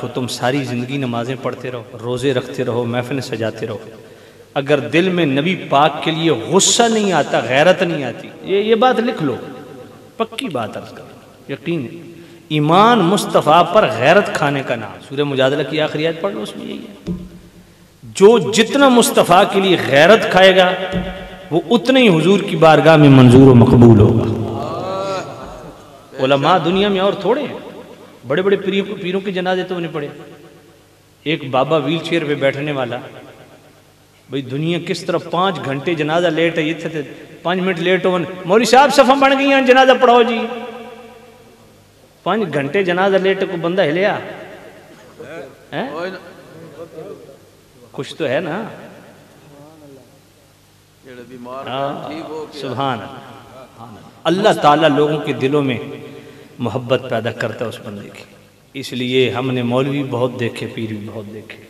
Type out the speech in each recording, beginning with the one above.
کو تم ساری زندگی نمازیں پڑھتے رہو، روزے رکھتے رہو، محفلیں سجاتے رہو، اگر دل میں نبی پاک کے لیے غصہ نہیں آتا، غیرت نہیں آتی، یہ بات لکھ لو، پکی بات عرض کرو، یقین ایمان مصطفیٰ پر غیرت کھانے کا نام۔ سورہ مجادلہ کی آخری آیت پڑھ لو، اس میں یہی ہے، جو جتنا مصطفیٰ کے لیے غیرت کھائے گا وہ اتنا ہی حضور کی بارگاہ میں منظور و مقبول ہوگا۔ علماء دنیا میں اور تھوڑے ہیں، بڑے بڑے پیروں کے جنازے تو انہیں پڑے۔ ایک بابا ویل چیئر پہ بیٹھنے والا، بھئی دنیا کس طرح 5 گھنٹے جنازہ لیٹ ہے، یہ تھے 5 منٹ لیٹ ہو، مولوی صاحب صفحہ بن گئی ہیں جنازہ پڑھاؤ جی۔ 5 گھنٹے جنازہ لیٹ کو بندہ ہلیا کچھ تو ہے نا۔ سبحان اللہ تعالیٰ لوگوں کے دلوں میں محبت پیدا کرتا ہے اس بندے کی۔ اس لیے ہم نے مولوی بہت دیکھے، پیر بھی بہت دیکھے،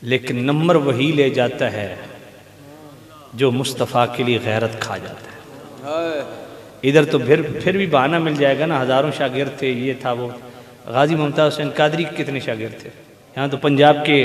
لیکن نمبر وہی لے جاتا ہے جو مصطفیٰ کے لیے غیرت کھا جاتا ہے۔ ادھر تو پھر بھی بہانہ مل جائے گا نا، ہزاروں شاگرد تھے، یہ تھا وہ۔ غازی ممتاز حسین قادری کے کتنے شاگرد تھے؟ یہاں تو پنجاب کے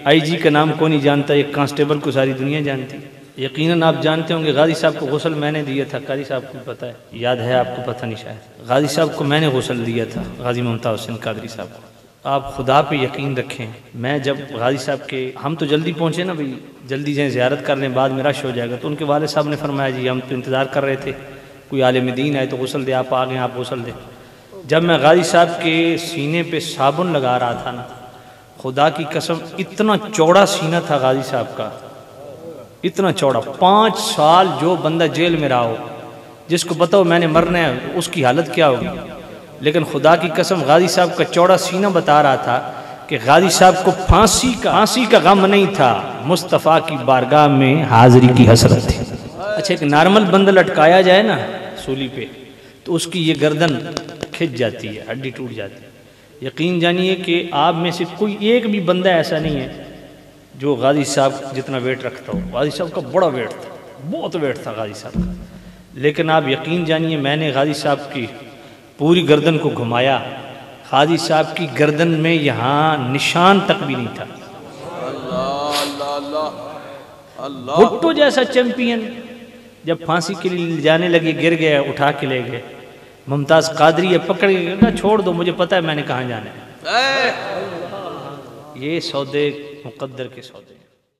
آئی جی کا نام کون نہیں جانتا، ایک کانسٹیبل کو ساری دنیا جانتی۔ یقیناً آپ جانتے ہوں گے غازی صاحب کو غسل میں نے دیا تھا، قاری صاحب کو پتہ ہے، یاد ہے آپ کو؟ پتہ نہیں شاید۔ غازی صاحب کو میں نے غسل دیا تھا، غازی ممتاز حسین قادری صاحب کو۔ آپ خدا پہ یقین رکھیں، میں جب غازی صاحب کے، ہم تو جلدی پہنچے نا بھئی، جلدی جائیں زیارت کر لیں، بعد میں رش ہو جائے گا، تو ان کے والد صاحب نے فرمایا جی ہم تو انتظار کر رہے تھے کوئی عالم دین آئے تو غسل دے، آپ آ گئے، آپ غسل دیں۔ جب میں غازی صاحب کے سینے پہ صابن لگا رہا تھا نا، خدا کی قسم اتنا چوڑا سینہ تھا غازی صاحب کا، اتنا چوڑا، 5 سال جو بندہ جیل میں رہا ہو، جس کو بتاؤ میں نے مرنا ہے اس کی حالت کیا ہوگی، لیکن خدا کی قسم غازی صاحب کا چوڑا سینہ بتا رہا تھا کہ غازی صاحب کو پھانسی کا غم نہیں تھا، مصطفیٰ کی بارگاہ میں حاضری کی حسرت تھی۔ اچھا ایک نارمل بندہ لٹکایا جائے نا سولی پہ تو اس کی یہ گردن کھچ جاتی ہے، ہڈی ٹوٹ جاتی ہے۔ یقین جانیے کہ آپ میں سے کوئی ایک بھی بندہ ایسا نہیں ہے جو غازی صاحب جتنا ویٹ رکھتا ہو۔ غازی صاحب کا بڑا ویٹ تھا، بہت ویٹ تھا غازی صاحب کا، لیکن آپ یقین جانیے میں نے غازی صاحب کی پوری گردن کو گھمایا، غازی صاحب کی گردن میں یہاں نشان تک بھی نہیں تھا۔ بھٹو جیسا چیمپئن جب پھانسی کے لیے جانے لگے، گر گیا، اٹھا کے لے گئے، ممتاز قادری ہے پکڑ کے کہا چھوڑ دو، مجھے پتہ ہے میں نے کہاں جانا ہے۔ یہ سودے مقدر کے سودے۔